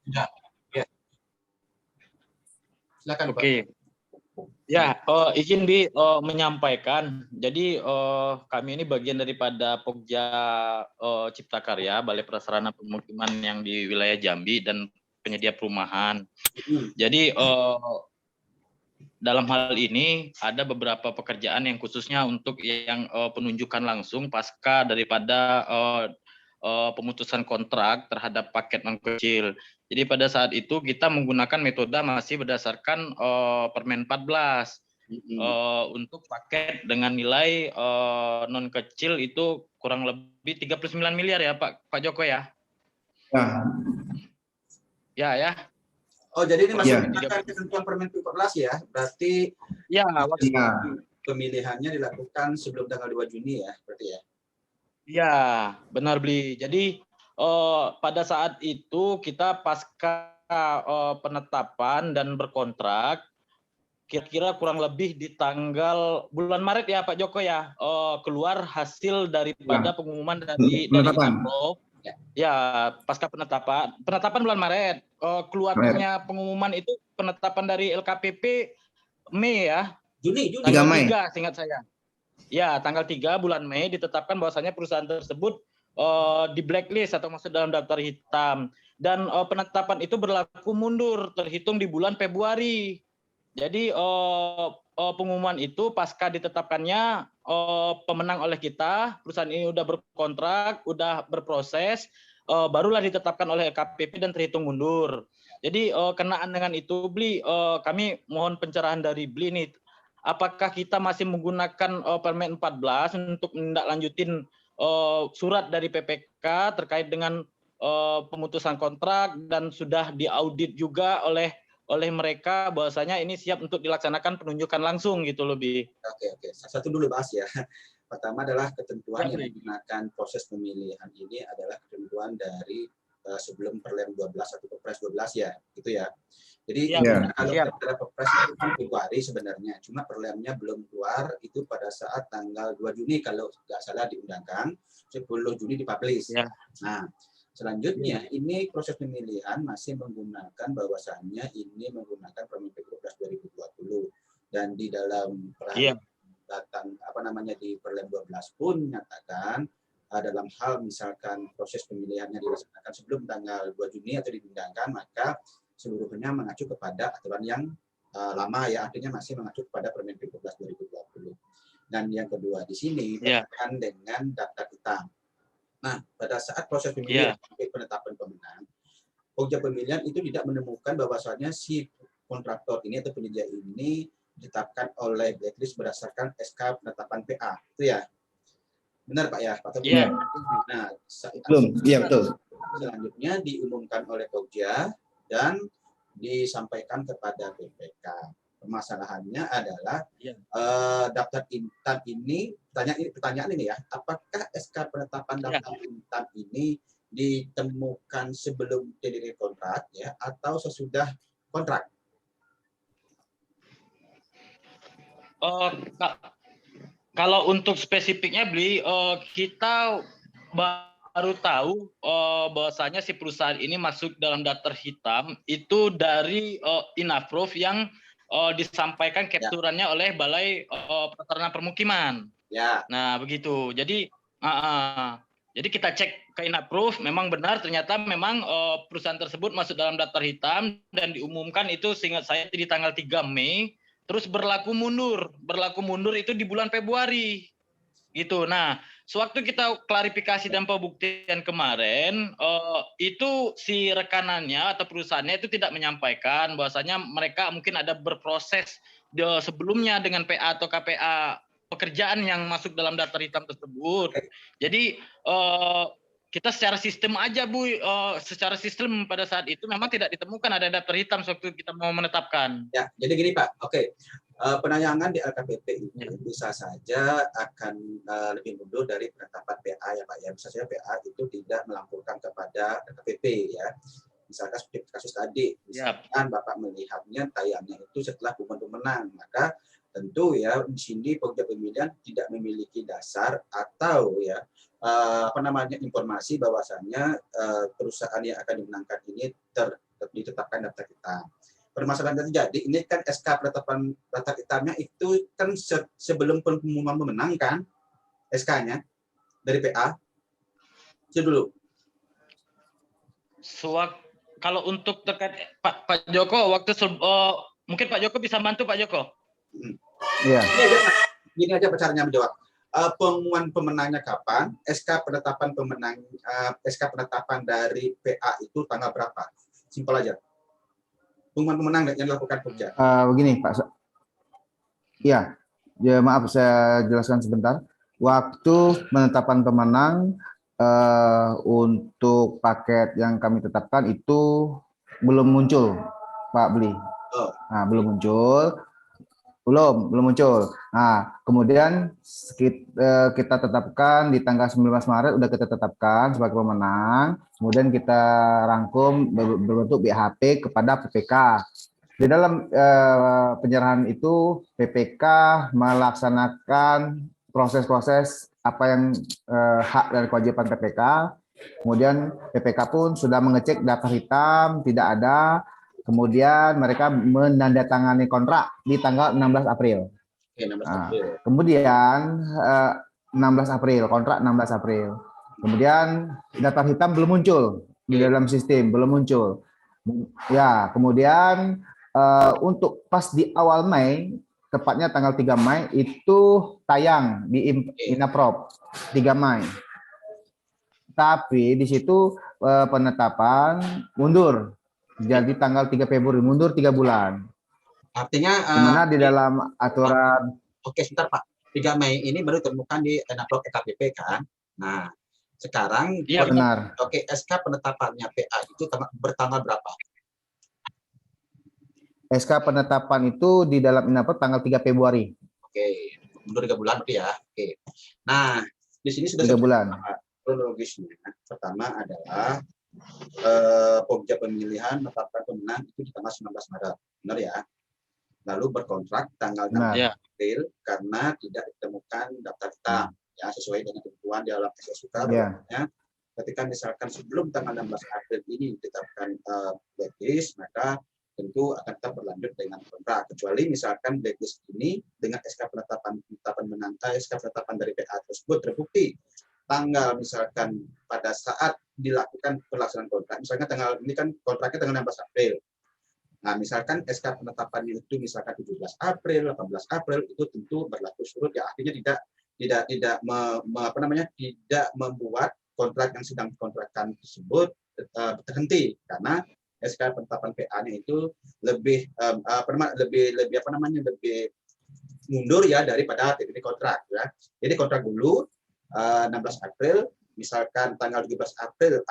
Ya, ya. Silakan Pak. Oke. Ya, izin menyampaikan. Jadi kami ini bagian daripada Pokja Cipta Karya, Balai Prasarana Pemukiman yang di wilayah Jambi dan penyedia perumahan. Jadi dalam hal ini ada beberapa pekerjaan yang khususnya untuk yang penunjukan langsung pasca daripada pemutusan kontrak terhadap paket non kecil. Jadi pada saat itu kita menggunakan metode masih berdasarkan Permen 14 untuk paket dengan nilai non kecil itu kurang lebih 39 miliar ya Pak Joko ya. Ya. Oh, jadi ini masih menggunakan ketentuan Permen 14 ya. Berarti ya pemilihannya dilakukan sebelum tanggal 2 Juni ya, berarti ya. Iya, benar Bli. Jadi pada saat itu kita pasca penetapan dan berkontrak, kira-kira kurang lebih di tanggal bulan Maret ya Pak Joko ya, keluar hasil daripada pengumuman dari Inapprof. Ya, pasca penetapan bulan Maret, keluarnya pengumuman itu penetapan dari LKPP Mei ya. Juni. Tanggal 3 seingat saya. Ya, tanggal 3 bulan Mei ditetapkan bahwasanya perusahaan tersebut di blacklist atau masuk dalam daftar hitam. Dan penetapan itu berlaku mundur, terhitung di bulan Februari. Jadi pengumuman itu pasca ditetapkannya pemenang oleh kita, perusahaan ini udah berkontrak, udah berproses, barulah ditetapkan oleh LKPP dan terhitung mundur. Jadi kenaan dengan itu, Bli, kami mohon pencerahan dari Bli nih. Apakah kita masih menggunakan Permen 14 untuk menindaklanjutin surat dari PPK terkait dengan pemutusan kontrak dan sudah diaudit juga oleh mereka bahwasanya ini siap untuk dilaksanakan penunjukan langsung gitu lebih. Oke. Satu dulu bahas ya. Pertama adalah ketentuan yang digunakan proses pemilihan ini adalah ketentuan dari sebelum Perlem 12 atau Perpres 12 ya, gitu ya. Jadi kalau ada Perpres itu kan Februari sebenarnya, cuma Perlemnya belum keluar itu pada saat tanggal 2 Juni kalau nggak salah diundangkan, 10 Juni dipublish. Ya. Nah, selanjutnya ini proses pemilihan masih menggunakan bahwasannya ini menggunakan Permen 12 2020 dan di dalam datang di Perlem 12 pun menyatakan dalam hal misalkan proses pemilihannya dilaksanakan sebelum tanggal 2 Juni atau diundangkan, maka seluruhnya mengacu kepada aturan yang lama ya, artinya masih mengacu kepada Permen 12 2020. Dan yang kedua di sini berkaitan dengan daftar hitam. Nah, pada saat proses pemilihan sampai penetapan pemenang, Pokja Pemilihan itu tidak menemukan bahwasannya si kontraktor ini atau penyedia ini ditetapkan oleh blacklist berdasarkan SK penetapan PA, itu ya. Benar Pak ya, Pak? Iya. Nah, betul. Selanjutnya diumumkan oleh Pokja dan disampaikan kepada PPK. Permasalahannya adalah daftar hitam ini, pertanyaan ini ya, apakah SK penetapan daftar hitam ini ditemukan sebelum tender kontrak ya atau sesudah kontrak? Kalau untuk spesifiknya Bli, kita baru tahu bahwasanya si perusahaan ini masuk dalam daftar hitam itu dari Inapprof yang disampaikan capturannya oleh Balai Prasarana Permukiman. Ya. Nah begitu. Jadi kita cek ke Inapprof, memang benar ternyata memang perusahaan tersebut masuk dalam daftar hitam dan diumumkan itu seingat saya di tanggal 3 Mei. Terus berlaku mundur itu di bulan Februari gitu. Nah, sewaktu kita klarifikasi dan pembuktian kemarin, itu si rekanannya atau perusahaannya itu tidak menyampaikan bahwasanya mereka mungkin ada berproses sebelumnya dengan PA atau KPA pekerjaan yang masuk dalam daftar hitam tersebut. Jadi kita secara sistem aja Bu, secara sistem pada saat itu memang tidak ditemukan ada daftar hitam waktu kita mau menetapkan. Ya, jadi gini Pak, oke. Penayangan di LKPP itu bisa saja akan lebih mundur dari penetapan PA ya Pak ya. Bisa saja PA itu tidak melampirkan kepada LKPP ya. Misalkan seperti kasus tadi, misalkan Bapak melihatnya tayangnya itu setelah pemenang, maka tentu ya di sini Pokja Pemilihan tidak memiliki dasar atau ya informasi bahwasannya perusahaan yang akan dimenangkan ini ditetapkan daftar hitam. Permasalahan terjadi ini kan SK penetapan daftar hitamnya itu kan sebelum pengumuman pemenang kan SK-nya dari PA itu dulu. Kalau untuk terkait Pak Joko waktu mungkin Pak Joko bisa bantu Pak Joko. Iya. Gini aja caranya menjawab. Pengumuman pemenangnya kapan? SK penetapan pemenang SK penetapan dari PA itu tanggal berapa? Simpel aja. Pengumuman pemenang yang dilakukan Pokja. Begini Pak. Ya, maaf saya jelaskan sebentar. Waktu penetapan pemenang untuk paket yang kami tetapkan itu belum muncul, Pak Bli. Nah, belum muncul. Belum muncul. Nah, kemudian kita tetapkan di tanggal 19 Maret udah kita tetapkan sebagai pemenang. Kemudian kita rangkum berbentuk BHP kepada PPK. Di dalam penyerahan itu PPK melaksanakan proses-proses apa yang hak dan kewajiban PPK. Kemudian PPK pun sudah mengecek daftar hitam, tidak ada. Kemudian mereka menandatangani kontrak di tanggal 16 April. Nah, kemudian 16 April, kontrak 16 April. Kemudian daftar hitam belum muncul di dalam sistem, belum muncul. Ya, kemudian untuk pas di awal Mei, tepatnya tanggal 3 Mei, itu tayang di Inaprop 3 Mei. Tapi di situ penetapan mundur. Jadi tanggal 3 Februari, mundur 3 bulan. Artinya dimana di dalam aturan. Oke, sebentar Pak. 3 Mei ini baru ditemukan di Enablok EKPP kan. Nah, sekarang ya, benar. Oke, SK penetapannya PA itu bertanggal berapa? SK penetapan itu di dalam Enablok tanggal 3 Februari. Oke, mundur 3 bulan berarti ya. Oke. Nah, di sini sudah 3 bulan. Kronologisnya. Pertama adalah Pokja pemilihan menetapkan pemenang itu di tanggal 19 Maret, benar ya? Lalu berkontrak tanggal 6 April karena tidak ditemukan daftar hitam, ya sesuai dengan ketentuan di dalam SSUK. Ketika misalkan sebelum tanggal 16 April ini ditetapkan blacklist, maka tentu akan tetap berlanjut dengan kontrak. Kecuali misalkan blacklist ini dengan SK penetapan SK penetapan dari PA tersebut terbukti tanggal misalkan pada saat dilakukan pelaksanaan kontrak, misalnya tanggal ini kan kontraknya tanggal 16 April. Nah, misalkan SK penetapannya itu misalkan 17 April, 18 April itu tentu berlaku surut ya, artinya tidak membuat kontrak yang sedang dikontrakkan tersebut terhenti karena SK penetapan PA-nya itu lebih mundur ya daripada TPP kontrak ya. Jadi kontrak dulu 16 April, misalkan tanggal 17 April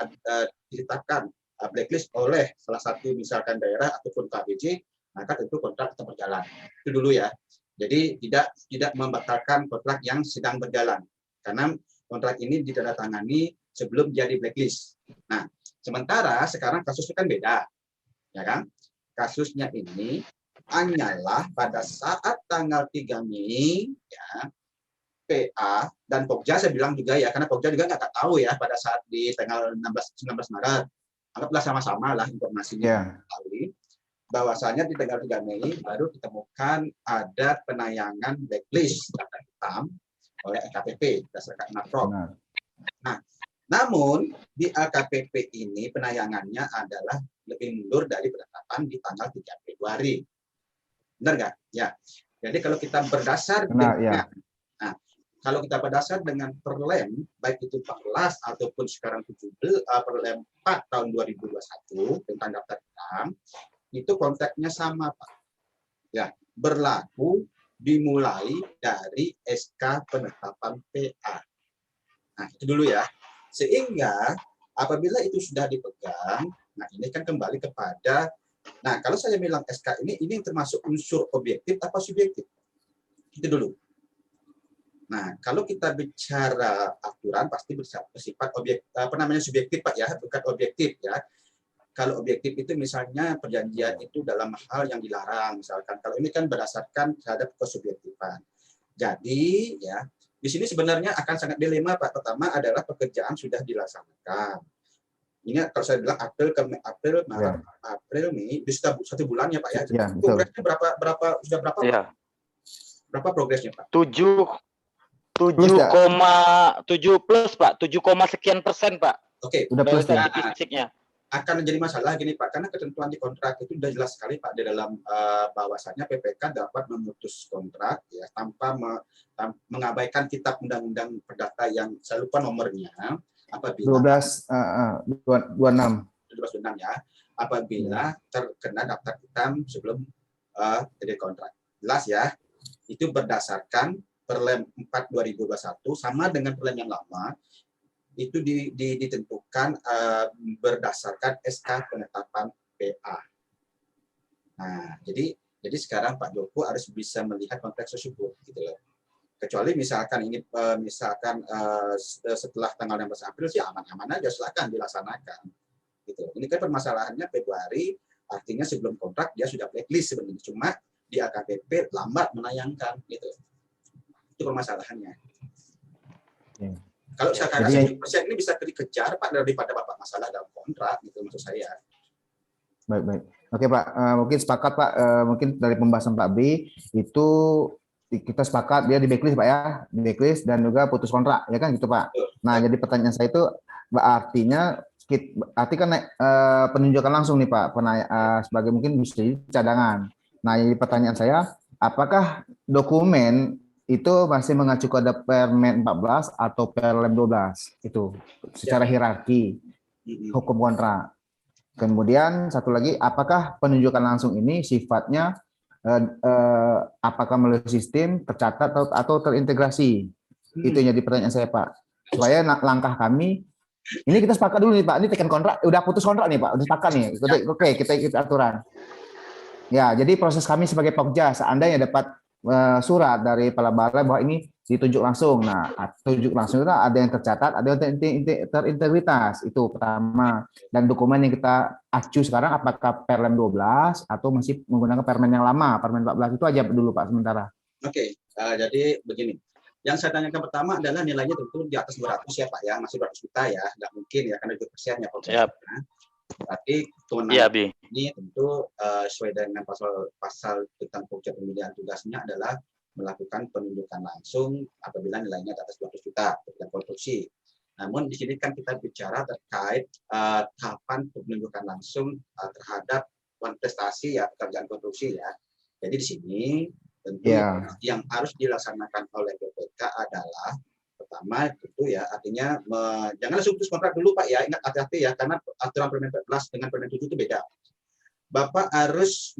ditetapkan blacklist oleh salah satu misalkan daerah ataupun KBJ, maka tentu kontrak tetap berjalan. Itu dulu ya. Jadi tidak membatalkan kontrak yang sedang berjalan. Karena kontrak ini ditandatangani sebelum jadi blacklist. Nah, sementara sekarang kasusnya kan beda. Ya kan? Kasusnya ini hanyalah pada saat tanggal 3 Mei ya, PA dan Pokja saya bilang juga ya, karena Pokja juga nggak tahu ya pada saat di tanggal 19 Maret. Anggaplah sama-sama lah informasinya. Bahwasanya di tanggal 3 Mei baru ditemukan ada penayangan blacklist daftar hitam oleh LKPP berdasarkan Inaprop. Nah, namun di LKPP ini penayangannya adalah lebih mundur dari penetapan di tanggal 3 Februari. Benar nggak? Ya. Jadi kalau kita berdasar kalau kita berdasar dengan Perlem, baik itu 14 ataupun sekarang 17, Perlem 4 tahun 2021 tentang daftar hitam, itu konteksnya sama, Pak. Ya, berlaku dimulai dari SK penetapan PA. Nah, itu dulu ya. Sehingga apabila itu sudah dipegang, nah ini kan kembali kepada, nah kalau saya bilang SK ini termasuk unsur objektif apa subjektif? Itu dulu. Nah, kalau kita bicara aturan pasti bersifat subjektif Pak ya, bukan objektif ya. Kalau objektif itu misalnya perjanjian itu dalam hal yang dilarang misalkan. Kalau ini kan berdasarkan terhadap kesubjektifan. Jadi ya, di sini sebenarnya akan sangat dilema Pak. Pertama adalah pekerjaan sudah dilaksanakan. Ini kalau saya bilang April, Maret, April, Mei, di satu bulan ya Pak ya. Ya, Progresnya sudah berapa Ya. Pak? Berapa progresnya Pak? 7,7 plus Pak, 7, sekian persen Pak. Oke. Udah plus ya. Fisiknya. Akan menjadi masalah gini Pak, karena ketentuan di kontrak itu sudah jelas sekali Pak di dalam bahwasannya PPK dapat memutus kontrak ya tanpa mengabaikan kitab undang-undang perdata yang saya lupa nomornya apabila 1226 ya, apabila terkena daftar hitam sebelum jadi kontrak. Jelas ya. Itu berdasarkan Perlem 4 2021 sama dengan Perlem yang lama itu ditentukan berdasarkan SK penetapan PA. Nah, jadi sekarang Pak Joko harus bisa melihat konteks tersebut gitu loh. Kecuali misalkan ini setelah tanggal 16 April sih aman-aman aja, silakan dilaksanakan. Gitu. Ini kan permasalahannya Februari, artinya sebelum kontrak dia sudah blacklist sebenarnya, cuma di AKPP lambat menayangkan gitu. Itu permasalahannya. Kalau sekarang 1% ini bisa dikejar Pak daripada Bapak masalah dalam kontrak gitu maksud saya. Baik. Oke Pak, mungkin sepakat Pak, mungkin dari pembahasan Pak B itu kita sepakat dia di blacklist Pak ya, di blacklist dan juga putus kontrak ya kan gitu Pak. Nah, jadi pertanyaan saya itu artinya kan penunjukan langsung nih Pak, sebagai mungkin bisa jadi cadangan. Nah, jadi pertanyaan saya, apakah dokumen itu masih mengacu pada Permen 14 atau Perlem 12 itu secara hierarki hukum kontrak. Kemudian satu lagi, apakah penunjukan langsung ini sifatnya apakah melalui sistem tercatat atau terintegrasi? Itu yang jadi pertanyaan saya Pak. Supaya langkah kami ini kita sepakat dulu nih Pak. Ini tekan kontrak, udah putus kontrak nih Pak, udah sepakat nih. Oke, kita ikut aturan. Ya, jadi proses kami sebagai Pokja, seandainya dapat surat dari Kepala Balai bahwa ini ditunjuk langsung. Nah, tunjuk langsung itu ada yang tercatat, ada yang terintegritas. Itu pertama. Dan dokumen yang kita acu sekarang apakah Perlem 12 atau masih menggunakan Permen yang lama, Permen 14 itu aja dulu Pak sementara. Oke, jadi begini. Yang saya tanyakan pertama adalah nilainya tentu di atas 200 ya Pak ya, masih 200 juta ya, nggak mungkin ya karena itu persennya Pak. Berarti kewenangan ini tentu sesuai dengan pasal tentang pokja pemilihan tugasnya adalah melakukan penunjukan langsung apabila nilainya di atas 200 juta dan konstruksi. Namun di sini kan kita bicara terkait tahapan penunjukan langsung terhadap kontestasi ya pekerjaan konstruksi ya. Jadi di sini tentu yang harus dilaksanakan oleh BPK adalah pertama itu ya artinya jangan langsung putus kontrak dulu Pak ya, ingat hati-hati ya karena aturan Permen 14 dengan Permen 7 itu beda. Bapak harus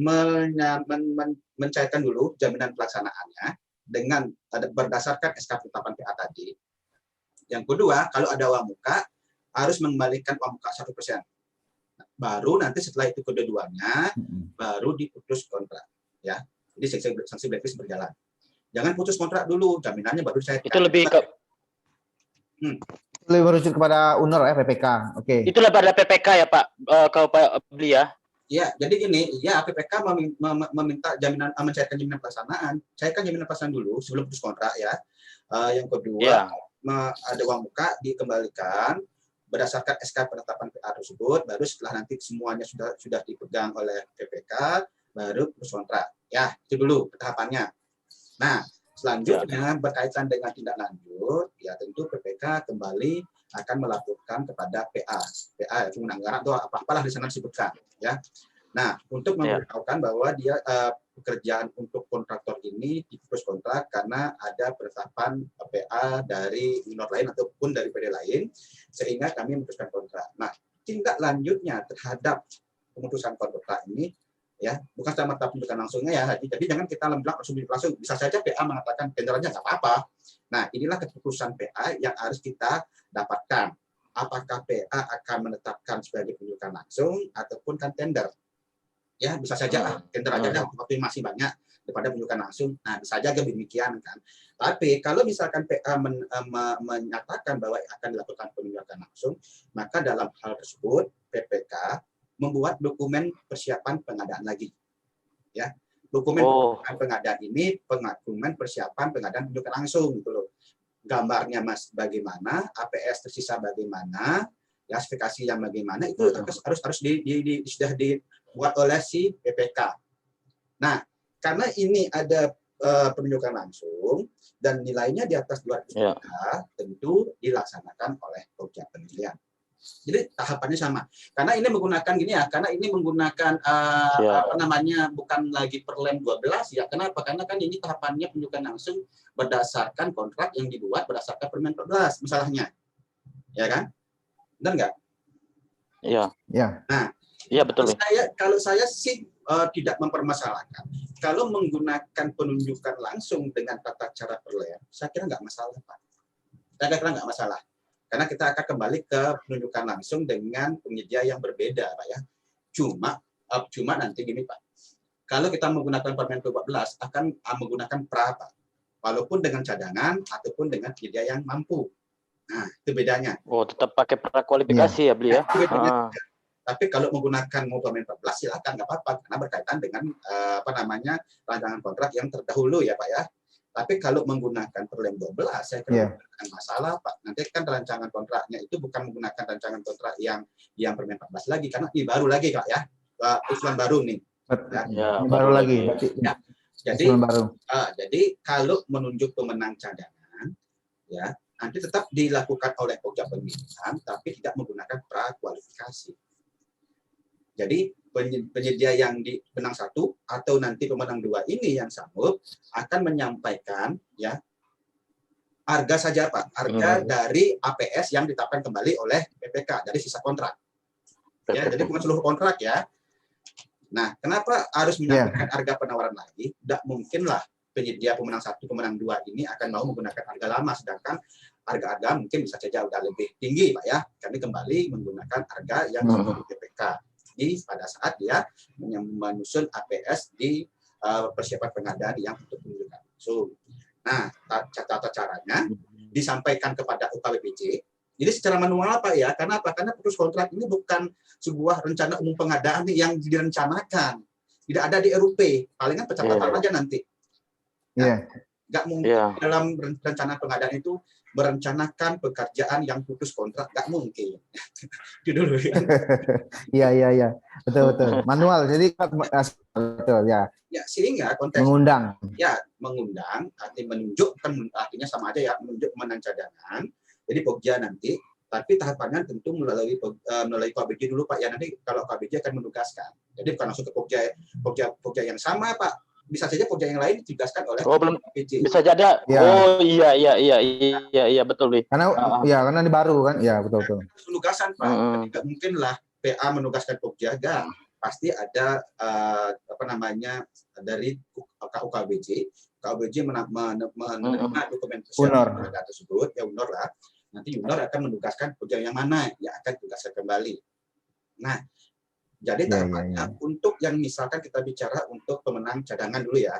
mencairkan dulu jaminan pelaksanaannya dengan berdasarkan SK penetapan PA tadi. Yang kedua, kalau ada uang muka harus mengembalikan uang muka 1%. Baru nanti setelah itu kedua-duanya baru diputus kontrak ya. Jadi sanksi blacklist berjalan. Jangan putus kontrak dulu, jaminannya baru saya. Itu lebih ke lebih merujuk kepada UNER ya PPK. Oke. Itulah pada PPK ya Pak, kalau Pak Beli ya. Ya, jadi gini, ya PPK meminta jaminan mencairkan jaminan pelaksanaan. Cairkan jaminan pelaksanaan dulu sebelum putus kontrak ya. Yang kedua, ada uang muka dikembalikan berdasarkan SK penetapan PA tersebut. Baru setelah nanti semuanya sudah dipegang oleh PPK, baru putus kontrak. Ya, itu dulu tahapannya. Nah, selanjutnya berkaitan dengan tindak lanjut, ya tentu PPK kembali akan melakukan kepada PA penggunaan anggaran atau apalah di sana disebutkan, ya. Nah, untuk memberitahukan bahwa dia pekerjaan untuk kontraktor ini diputus kontrak karena ada penetapan PA dari minor lain ataupun dari PD lain, sehingga kami memutuskan kontrak. Nah, tindak lanjutnya terhadap pemutusan kontrak ini ya bukan sama penunjukan langsungnya ya, jadi jangan kita langsung bisa saja PA mengatakan tenderannya nggak apa-apa. Nah, inilah keputusan PA yang harus kita dapatkan, apakah PA akan menetapkan sebagai penunjukan langsung ataupun kan tender ya, bisa saja tender aja waktu masih banyak daripada penunjukan langsung. Nah, bisa saja demikian kan, tapi kalau misalkan PA menyatakan bahwa akan dilakukan penunjukan langsung, maka dalam hal tersebut PPK membuat dokumen persiapan pengadaan lagi, ya. Dokumen pengadaan ini dokumen persiapan pengadaan penunjukan langsung, gitu loh. Gambarnya Mas bagaimana, APS tersisa bagaimana, klasifikasi yang bagaimana itu harus sudah dibuat oleh si PPK. Nah, karena ini ada penunjukan langsung dan nilainya di atas 200 juta, tentu dilaksanakan oleh Pokja Pemilihan. Jadi tahapannya sama. Karena ini menggunakan bukan lagi Perlem 12 ya. Kenapa? Karena kan ini tahapannya penunjukan langsung berdasarkan kontrak yang dibuat berdasarkan Permen 14 masalahnya. Ya kan? Benar nggak? Iya. Ya. Nah, iya betul. Kalau saya sih tidak mempermasalahkan. Kalau menggunakan penunjukan langsung dengan tata cara Perlem, saya kira nggak masalah, Pak. Saya kira nggak masalah. Karena kita akan kembali ke penunjukan langsung dengan penyedia yang berbeda, Pak ya. Cuma nanti gini, Pak. Kalau kita menggunakan Permen 14 akan menggunakan pra, Pak. Walaupun dengan cadangan ataupun dengan penyedia yang mampu. Nah, itu bedanya. Oh, tetap pakai prakualifikasi ya, Beli ya. Tapi kalau menggunakan Permen 14 silakan nggak apa-apa karena berkaitan dengan rancangan kontrak yang terdahulu ya, Pak ya. Tapi kalau menggunakan Perlem 12, saya kira bukan masalah, Pak. Nanti kan rancangan kontraknya itu bukan menggunakan rancangan kontrak yang Permen 14 lagi, karena ini baru lagi, Pak ya. Usulan baru nih. Baru lagi. Ya. Jadi kalau menunjuk pemenang cadangan, ya nanti tetap dilakukan oleh Pokja Pemilihan, tapi tidak menggunakan prakualifikasi. Jadi penyedia yang di pemenang 1 atau nanti pemenang 2 ini yang sanggup akan menyampaikan ya harga saja, Pak, harga dari APS yang ditetapkan kembali oleh PPK dari sisa kontrak. Ya, jadi bukan seluruh kontrak ya. Nah, kenapa harus menyampaikan harga penawaran lagi? Tidak mungkinlah penyedia pemenang 1, pemenang 2 ini akan mau menggunakan harga lama, sedangkan harga-harga mungkin bisa saja udah lebih tinggi, Pak ya. Kami kembali menggunakan harga yang disebut PPK. Pada saat dia menyusun APS di persiapan pengadaan yang untuk penunjukan langsung. Nah, tata caranya disampaikan kepada UKWPJ. Jadi secara manual, Pak ya, karena apa? Karena putus kontrak ini bukan sebuah rencana umum pengadaan yang direncanakan. Tidak ada di RUP, palingan pencatatan aja nanti. Nah, nggak mungkin dalam rencana pengadaan itu merencanakan pekerjaan yang putus kontrak, nggak mungkin. Itu dulu ya. Iya. Betul. Manual, jadi betul ya. Ya, sehingga konteks mengundang, artinya menunjuk, kan artinya sama aja ya, menunjuk pemenang cadangan. Jadi Pokja nanti, tapi tahapannya tentu melalui KBJ dulu, Pak. Ya nanti kalau KBJ akan menugaskan. Jadi bukan langsung ke Pokja yang sama, Pak. Bisa saja Pokja yang lain ditugaskan oleh KBJ. Bisa jadi. Oh iya betul nih. Karena ini baru kan. Iya, betul. Penugasan, Pak. Tidak mungkinlah PA menugaskan Pokja, pasti ada dari UKBJ. KBJ menerima dokumen persiapan tersebut, ya UNOR lah. Nanti UNOR akan menugaskan Pokja yang mana yang akan ditugaskan kembali. Nah, jadi tahapannya untuk yang misalkan kita bicara untuk pemenang cadangan dulu ya.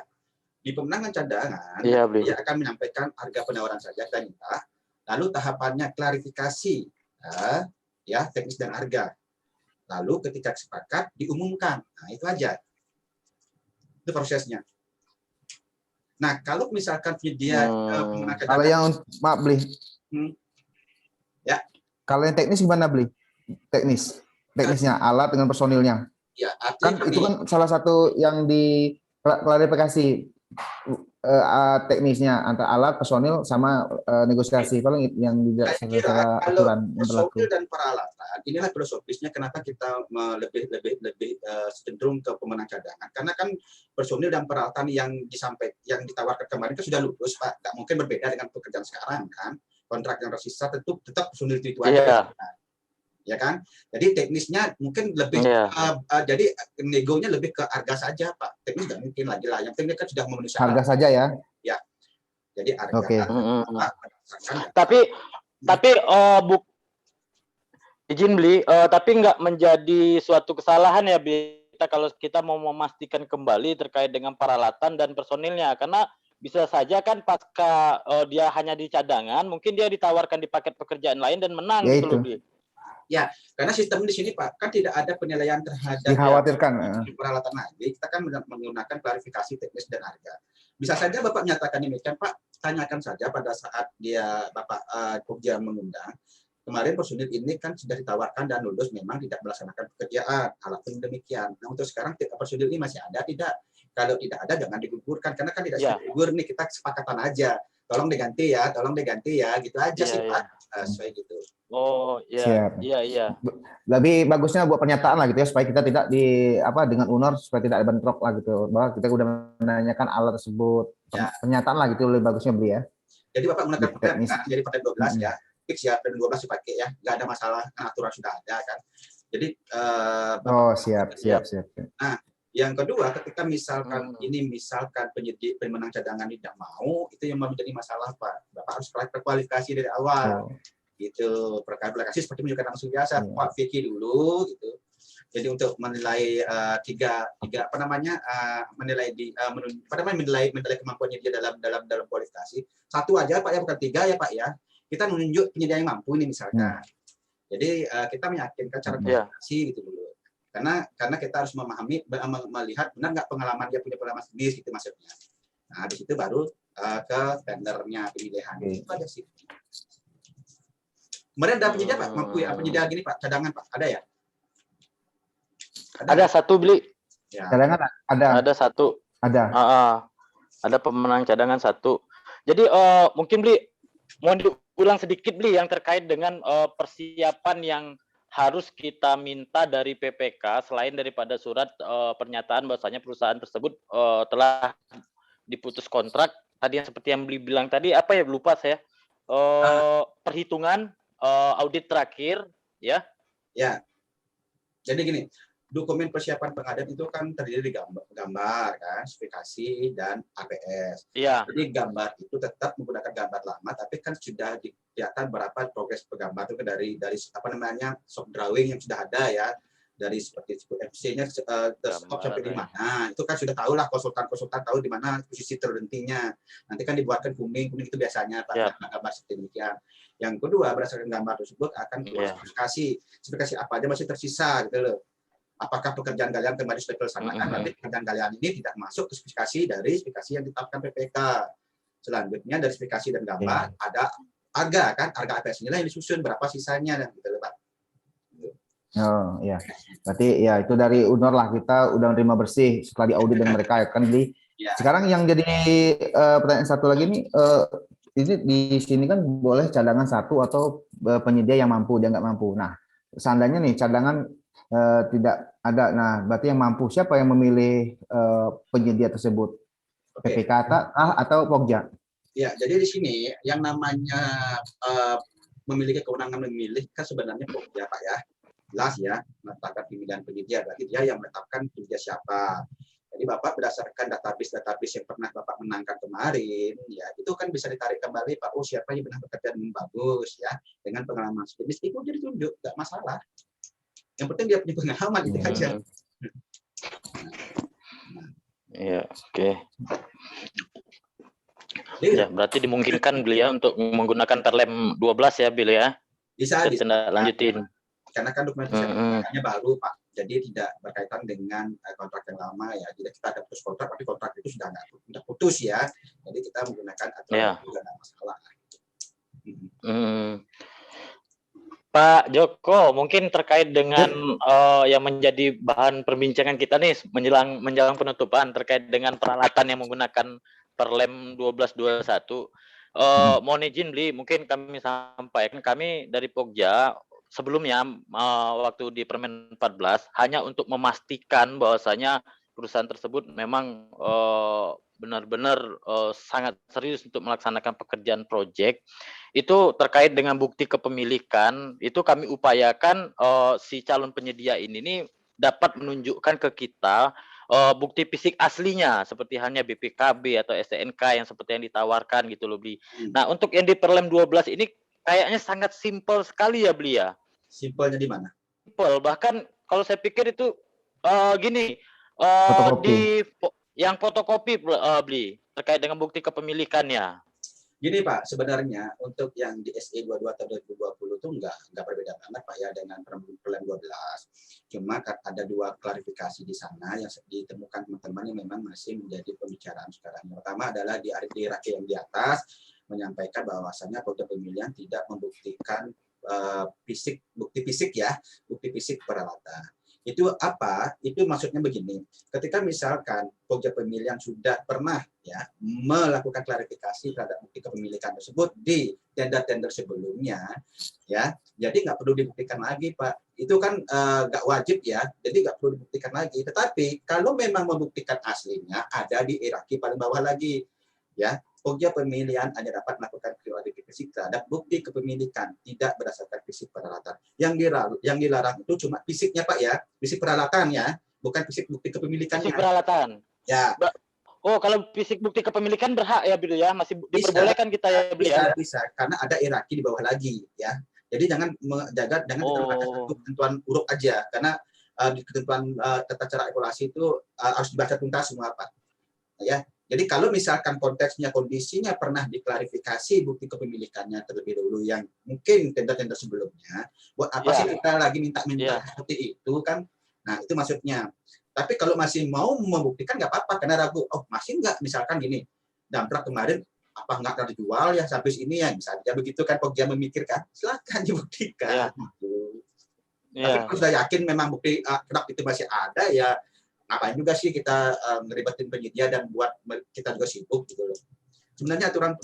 Di pemenangan cadangan, dia akan menyampaikan harga penawaran saja kita minta. Lalu tahapannya klarifikasi, ya teknis dan harga. Lalu ketika sepakat diumumkan. Nah, itu aja. Itu prosesnya. Nah, kalau misalkan dia pemenang cadangan. Kalau yang maaf beli. Ya. Kalau yang teknis gimana beli? Teknisnya alat dengan personilnya. Ya, kan itu kan salah satu yang diklarifikasi teknisnya antara alat, personil sama negosiasi. Kalau yang tidak secara aturan yang berlaku. Personil dan peralatan, inilah filosofisnya kenapa kita lebih cenderung ke pemenang cadangan. Karena kan personil dan peralatan yang ditawarkan kemarin itu sudah lulus, Pak. Nggak mungkin berbeda dengan pekerjaan sekarang kan. Kontrak yang tersisa tetap personil itu aja. Ya kan, jadi teknisnya mungkin lebih jadi negonya lebih ke harga saja, Pak. Teknis nggak mungkin lagi lah. Yang teknis kan sudah memenuhi syarat. Harga saja ya. Ya, jadi harga. Tapi izin beli, tapi nggak menjadi suatu kesalahan ya, kalau kita mau memastikan kembali terkait dengan peralatan dan personilnya, karena bisa saja kan pasca dia hanya di cadangan, mungkin dia ditawarkan di paket pekerjaan lain dan menang ya gitu loh, Bli. Ya, karena sistem di sini, Pak, kan tidak ada penilaian terhadap dikhawatirkan peralatan lagi. Kita kan menggunakan klarifikasi teknis dan harga. Bisa saja Bapak nyatakan demikian, Pak, tanyakan saja pada saat dia Bapak Pokja mengundang, kemarin personil ini kan sudah ditawarkan dan lulus memang tidak melaksanakan pekerjaan. Alasan demikian. Nah, untuk sekarang personil ini masih ada tidak? Kalau tidak ada jangan digugurkan karena kan tidak gugur nih, kita kesepakatan aja. Tolong diganti ya, gitu aja sih Pak. Sesuai gitu. Oh Siap. iya. Lebih bagusnya buat pernyataan lah gitu ya, supaya kita tidak dengan UNOR, supaya tidak ada bentrok lah gitu, bahwa kita udah menanyakan alat tersebut. Pernyataan lah gitu lebih bagusnya beli ya. Jadi Bapak menggunakan paten, jadi paten 12 ya, fix ya, paten 12 dipakai ya, nggak ada masalah, aturan sudah ada kan. Jadi siap. Nah, yang kedua, ketika misalkan pemenang cadangan tidak mau, itu yang menjadi masalah Pak. Bapak harus kualifikasi dari awal. Gitu, kualifikasi seperti menunjukkan langsung biasa, Pak Vicky dulu gitu. Jadi untuk menilai menilai kemampuannya dia dalam kualifikasi, satu aja Pak ya, bukan 3 ya Pak ya. Kita menunjuk penyedia yang mampu ini misalkan. Jadi kita meyakinkan cara kualifikasi gitu dulu. Karena kita harus melihat benar nggak dia punya pengalaman sendiri gitu maksudnya. Nah, habis itu baru ke tendernya, pemilihan. Itu aja sih. Kemarin ada penyedia Pak, mampu ya, penyedia gini Pak, cadangan Pak, ada ya? Ada satu beli. Ya. Cadangan ada. Ada satu. Ada. Ada pemenang cadangan satu. Jadi mungkin beli mau diulang sedikit beli yang terkait dengan persiapan yang harus kita minta dari PPK selain daripada surat pernyataan bahwasanya perusahaan tersebut telah diputus kontrak. Tadi yang seperti yang beli bilang tadi apa ya, lupa saya. Perhitungan audit terakhir ya. Ya. Jadi gini, dokumen persiapan pengadaan itu kan terdiri dari gambar kan, spesifikasi dan APS. Iya. Jadi gambar itu tetap menggunakan gambar lama, tapi kan sudah kelihatan berapa progres penggambar itu dari soft drawing yang sudah ada ya, dari seperti FC-nya sampai di mana. Itu kan sudah tahu lah, konsultan tahu di mana posisi terhentinya. Nanti kan dibuatkan kuning itu biasanya gambar seperti demikian. Yang kedua, berdasarkan gambar tersebut akan keluar spesifikasi apa aja masih tersisa gitu loh. Apakah pekerjaan galian kembali sudah dilaksanakan, nanti pekerjaan galian ini tidak masuk ke spesifikasi yang ditetapkan PPK. Selanjutnya dari spesifikasi dan gambar ada harga APS inilah yang disusun berapa sisanya dan gitu Pak. Oh iya, berarti ya itu dari UNOR lah, kita udah menerima bersih setelah diaudit dengan mereka ya kan beli. Sekarang yang jadi pertanyaan satu lagi nih, ini di sini kan boleh cadangan satu atau penyedia yang mampu, dia nggak mampu. Nah, seandainya nih cadangan tidak ada, nah berarti yang mampu siapa yang memilih penyedia tersebut? PPK atau Pokja? Ya, jadi di sini yang namanya memiliki kewenangan memilih kan sebenarnya Pokja Pak ya. Jelas ya, menetapkan pemilihan penyedia, berarti dia yang menetapkan penyedia siapa. Jadi Bapak berdasarkan database yang pernah Bapak menangkan kemarin, ya itu kan bisa ditarik kembali Pak, siapa yang pernah bekerja dengan bagus ya, dengan pengalaman sejenis itu jadi tunjuk, nggak masalah. Yang penting dia punya pengalaman itu aja. Iya, oke. Ya, berarti dimungkinkan beliau untuk menggunakan Perlem 12 ya, Bil ya? Bisa lanjutin. Karena kan dokumen persiapannya baru Pak, jadi tidak berkaitan dengan kontrak yang lama ya. Jadi kita ada putus kontrak, tapi kontrak itu sudah putus ya. Jadi kita menggunakan aturan juga tidak masalah. Pak Joko, mungkin terkait dengan yang menjadi bahan perbincangan kita nih menjelang penutupan terkait dengan peralatan yang menggunakan Perlem 1221. Mohon izin beli, mungkin kami sampaikan, kami dari Pokja sebelumnya waktu di Permen 14 hanya untuk memastikan bahwasanya perusahaan tersebut memang benar-benar sangat serius untuk melaksanakan pekerjaan proyek. Itu terkait dengan bukti kepemilikan, itu kami upayakan si calon penyedia ini dapat menunjukkan ke kita bukti fisik aslinya seperti halnya BPKB atau STNK yang seperti yang ditawarkan gitu loh Bli. Nah, untuk yang di Perlem 12 ini kayaknya sangat simpel sekali ya Bli ya. Simpelnya di mana? Simpel, bahkan kalau saya pikir itu gini, fotokopi. Yang fotokopi Bli terkait dengan bukti kepemilikannya. Gini Pak, sebenarnya untuk yang di SE 22 atau 2020 itu enggak berbeda banget Pak ya dengan Perlem 12. Cuma ada dua klarifikasi di sana yang ditemukan teman-teman yang memang masih menjadi pembicaraan sekarang. Yang pertama adalah di Rake yang di atas menyampaikan bahwasannya kode pemilihan tidak membuktikan bukti fisik ya, bukti fisik peralatan. Itu apa? Itu maksudnya begini. Ketika misalkan Pokja Pemilihan sudah pernah ya melakukan klarifikasi terhadap bukti kepemilikan tersebut di tender-tender sebelumnya, ya, jadi nggak perlu dibuktikan lagi, Pak. Itu kan nggak wajib ya, jadi nggak perlu dibuktikan lagi. Tetapi kalau memang membuktikan aslinya, ada di hierarki paling bawah lagi, ya. Pokja Pemilihan hanya dapat melakukan klarifikasi terhadap bukti kepemilikan, tidak berdasarkan fisik peralatan. Yang dilarang itu cuma fisiknya, Pak ya, fisik peralatan ya, bukan fisik bukti kepemilikannya. Fisik peralatan. Ya. Oh, kalau fisik bukti kepemilikan berhak ya, Beli ya, masih diperbolehkan kita ya, Beli ya. Bisa, karena ada hierarki di bawah lagi ya. Jadi jangan kita membaca satu ketentuan huruf aja, karena di ketentuan tata cara evaluasi itu harus dibaca tuntas semua, Pak. Ya. Jadi kalau misalkan konteksnya, kondisinya pernah diklarifikasi bukti kepemilikannya terlebih dahulu yang mungkin tender-tender sebelumnya, buat apa sih kita lagi minta-minta seperti itu kan? Nah, itu maksudnya. Tapi kalau masih mau membuktikan nggak apa-apa, karena ragu, oh masih nggak, misalkan gini, Damprak kemarin apa nggak ada dijual ya sampai ini ya, misalnya begitu kan, Pokja memikirkan, silakan dibuktikan. Gitu. Tapi kalau sudah yakin memang bukti kenapa itu masih ada ya, ngapain juga sih kita ngeribetin penyedia dan buat kita juga sibuk gitu loh. Sebenarnya aturan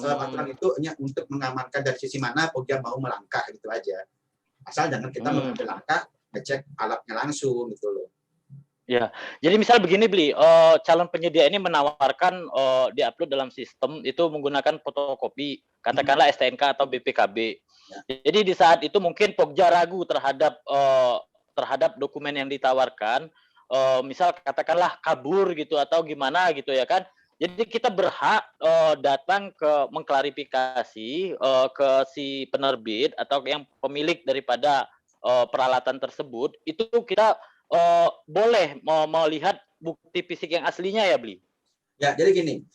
itu hanya untuk mengamankan dari sisi mana Pokja mau melangkah gitu aja. Asal jangan kita mengambil langkah ngecek alatnya langsung gitu loh. Ya, jadi misal begini, Beli, calon penyedia ini menawarkan diupload dalam sistem itu menggunakan fotokopi, katakanlah STNK atau BPKB. Ya. Jadi di saat itu mungkin Pokja ragu terhadap dokumen yang ditawarkan. Misal katakanlah kabur gitu atau gimana gitu ya kan. Jadi kita berhak datang ke mengklarifikasi ke si penerbit atau yang pemilik daripada peralatan tersebut, itu kita boleh melihat bukti fisik yang aslinya ya, Beli? Ya, jadi gini.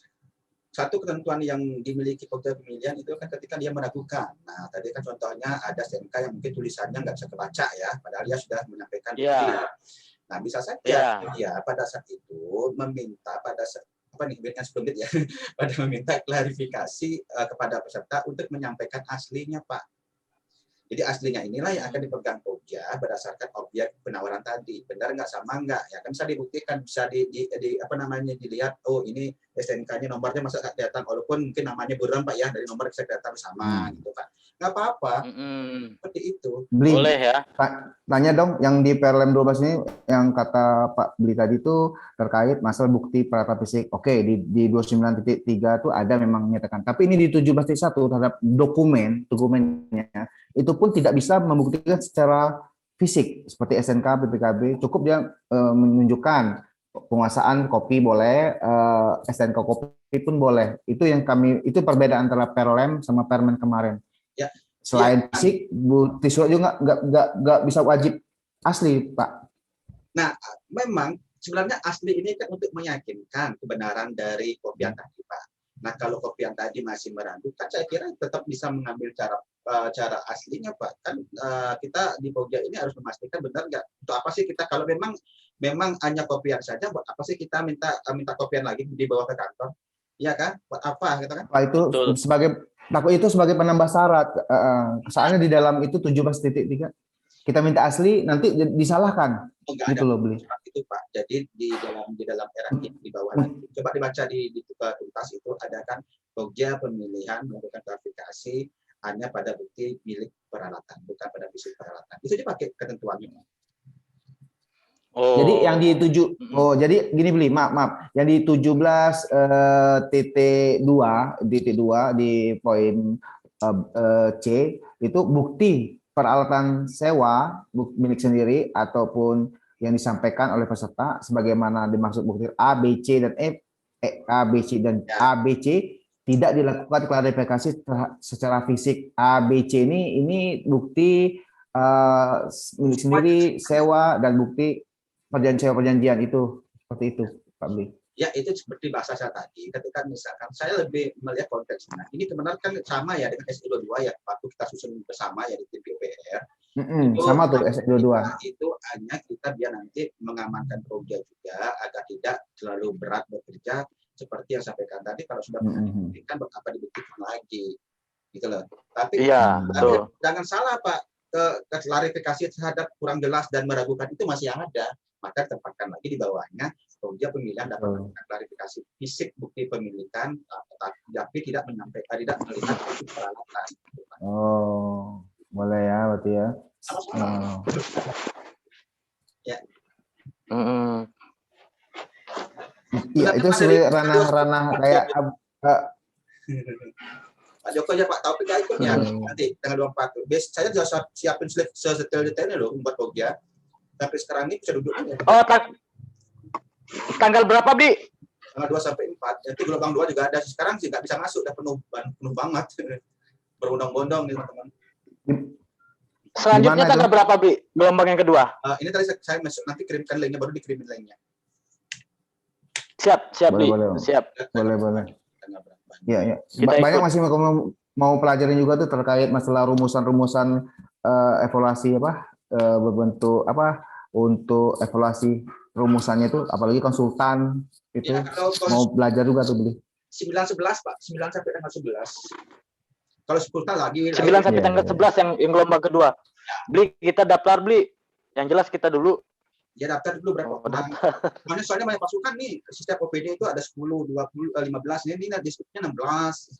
Satu ketentuan yang dimiliki Pokja Pemilihan itu kan ketika dia meragukan. Nah, tadi kan contohnya ada STNK yang mungkin tulisannya nggak bisa kebaca ya, padahal dia sudah menyampaikan bukti. Nah, bisa saja dia pada saat itu meminta sebelumnya ya, pada meminta klarifikasi kepada peserta untuk menyampaikan aslinya, Pak. Jadi aslinya inilah yang akan dipegang Pokja berdasarkan objek penawaran tadi. Benar nggak sama nggak? Ya kan bisa dibuktikan, bisa dilihat, oh ini STNK-nya nomornya masa nggak kelihatan, walaupun mungkin namanya buram, Pak ya, dari nomor bisa kelihatan sama gitu, Pak. Nggak apa-apa. Seperti itu. Beli, boleh ya. Tanya dong, yang di Perlem 12 ini yang kata Pak Beli tadi itu terkait masalah bukti peralatan fisik. Oke, di 29.3 itu ada memang menyatakan. Tapi ini di 17.1 terhadap dokumennya itu pun tidak bisa membuktikan secara fisik seperti SNK, BPKB. Cukup dia menunjukkan penguasaan kopi boleh, SNK kopi pun boleh. Itu itu perbedaan antara Perlem sama Permen kemarin. Ya. Selain fisik, bukti surat juga nggak bisa wajib asli, Pak. Nah, memang sebenarnya asli ini kan untuk meyakinkan kebenaran dari kopian tadi, Pak. Nah, kalau kopian tadi masih meragukan, saya kira tetap bisa mengambil cara aslinya, Pak. Kan kita di Pokja ini harus memastikan benar nggak. Untuk apa sih kita kalau memang hanya kopian saja, buat apa sih kita minta kopian lagi di bawah ke kantor? Iya kan? Buat apa gitu kan? Pak, itu sebagai penambah syarat. Soalnya di dalam itu 17.3 kita minta asli nanti disalahkan. Gitu loh, Beli. Itu, Pak. Jadi di dalam hierarki di bawah nanti. Coba dibaca di tuntas itu ada kan Pokja Pemilihan melakukan klarifikasi hanya pada bukti milik peralatan, bukan pada fisik peralatan. Itu dipakai ketentuannya. Jadi yang di jadi gini, Beli, maaf. Yang di 17.2 di poin C itu bukti peralatan sewa milik sendiri ataupun yang disampaikan oleh peserta sebagaimana dimaksud bukti A, B, C dan A, B, C dan A, B, C tidak dilakukan klarifikasi secara fisik. A, B, C ini bukti milik sendiri, sewa dan bukti perjanjian itu seperti itu, Pak Bli. Ya, itu seperti bahasa saya tadi. Ketika misalkan saya lebih melihat konteksnya. Ini sebenarnya kan sama ya dengan SE22 ya, waktu kita susun bersama ya di tim DPR. Sama tuh SE22. Itu hanya kita biar nanti mengamankan Pokja juga agar tidak terlalu berat bekerja seperti yang sampaikan tadi. Kalau sudah membuktikan, apa dibuktikan lagi, gitu loh. Tapi jangan salah, Pak. klarifikasi terhadap kurang jelas dan meragukan itu masih ada, maka tempatkan lagi di bawahnya pemilihan pemilihan dapat melakukan klarifikasi fisik bukti pemilikan, tapi tidak menyampaikan, tidak melihat bukti peralatan. Oh, boleh ya berarti ya. Oh. Ya. Iya, itu sebenarnya ranah-ranah kayak Pak Joko aja Pak Taufik ya ikutnya nanti tanggal 24. Biasanya saya sudah siapin slide sedetail-detailnya loh buat Bogja. Sampai sekarang ini bisa duduknya. Oh, tanggal berapa, Bi? Tanggal 2 sampai 4. Nanti gelombang 2 juga ada. Sekarang sih nggak bisa masuk, udah penuh banget. Berbondong-bondong nih teman-teman. Selanjutnya tanggal berapa, Bi? Gelombang yang kedua? Ini tadi saya masuk, nanti kirimkan linknya, baru dikirimin linknya. Siap, Bi. Siap. Boleh. Iya. Banyak masih mau pelajarin juga tuh terkait masalah rumusan-rumusan evaluasi berbentuk untuk evaluasi rumusannya itu, apalagi konsultan itu ya, mau belajar juga tuh beli. 9-11 Pak, 9 sampai tanggal 11. Kalau 10 lagi 9 sampai tanggal 11 yang gelombang kedua. Beli kita daftar beli. Yang jelas kita dulu. Ya daftar dulu berapa orang. Soalnya banyak pasukan nih. Setiap OPD itu ada 10, 20, 15. Ini diskusinya 16.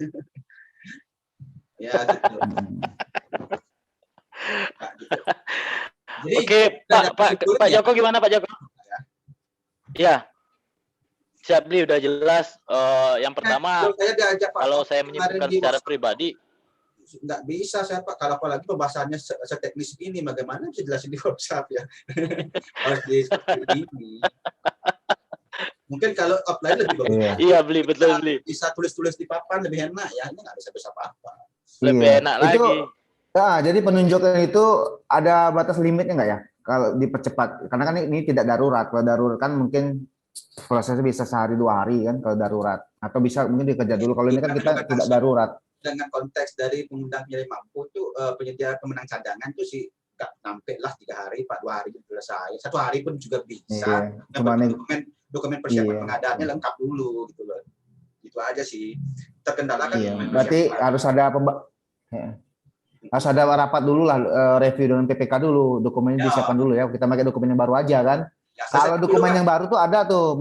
Ya gitu. Nah, gitu. Jadi, oke, Pak Joko gimana Pak Joko? Ya. Siap beli udah jelas. Yang pertama, kalau saya menyimpulkan secara pribadi, nggak bisa saya Pak, kalau apalagi pembahasannya seteknis ini, bagaimana bisa jelasin di WhatsApp ya. Harus ini. Mungkin kalau offline lebih bagus. Iya beli, betul beli. Bisa tulis-tulis di papan lebih enak ya, ini nggak bisa apa-apa. Lebih enak lagi. Nah, jadi penunjukan itu ada batas limitnya nggak ya? Kalau dipercepat, karena kan ini tidak darurat. Kalau darurat kan mungkin prosesnya bisa sehari 2 hari kan kalau darurat. Atau bisa mungkin dikerja dulu. Kalau ini kan kita tidak darurat. Dengan konteks dari pengundang penyalur mampu tuh penyedia pemenang cadangan tuh sih nggak sampai lah 3 hari, 2 hari selesai. 1 hari pun juga bisa. Dokumen persiapan pengadaannya lengkap dulu gitu loh. Itu aja sih. Terkendala kan. Berarti harus ada rapat dulu lah, review dengan PPK dulu, dokumennya disiapkan dulu ya. Kita pakai dokumen yang baru aja kan. Ya, kalau dokumen yang baru tuh ada tuh,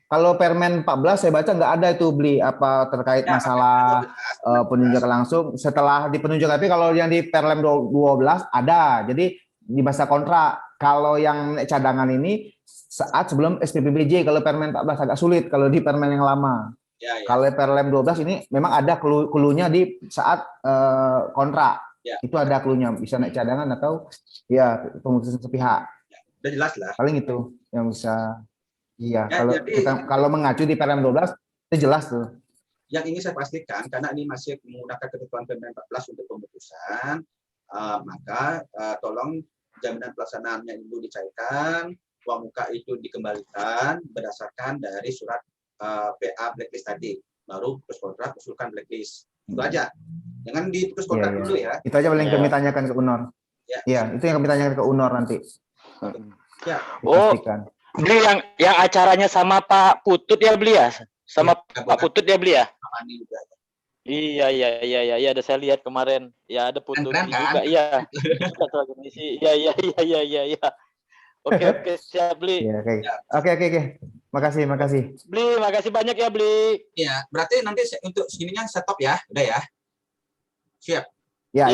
kalau Permen 14 saya baca nggak ada itu beli apa terkait masalah penunjukan langsung setelah dipenunjuk. Tapi kalau yang di Perlem 12 ada. Jadi di masa kontrak. Kalau yang cadangan ini saat sebelum SPPBJ, kalau Permen 14 agak sulit kalau di Permen yang lama. Ya. Kalau Perlem 12 ini memang ada clue-nya di saat kontrak. Ya. Itu ada clue-nya, bisa naik cadangan atau ya pemutusan sepihak. Ya. Udah jelas lah. Paling itu yang bisa. Iya, ya, kalau mengacu di Perlem 12 itu jelas tuh. Yang ingin saya pastikan, karena ini masih menggunakan ketentuan Permen 14 untuk pemutusan, maka tolong jaminan pelaksanaannya itu dicairkan, uang muka itu dikembalikan berdasarkan dari surat PA blacklist tadi, baru putus kontrak usulkan blacklist. Itu aja. Jangan diputus kontrak dulu ya. Itu aja paling kami tanyakan ke UNOR. Iya, itu yang kami tanyakan ke UNOR nanti. Ya. Dipastikan. Beli yang acaranya sama Pak Putut ya beli ya? Sama Pak Putut ya beli ya? Iya, ada saya lihat kemarin. Ya ada Putut juga, iya. Iya. Oke, siap beli. Oke. Makasih. Beli, makasih banyak ya beli. Iya, berarti nanti untuk segininya stop ya, udah ya. Siap. Ya.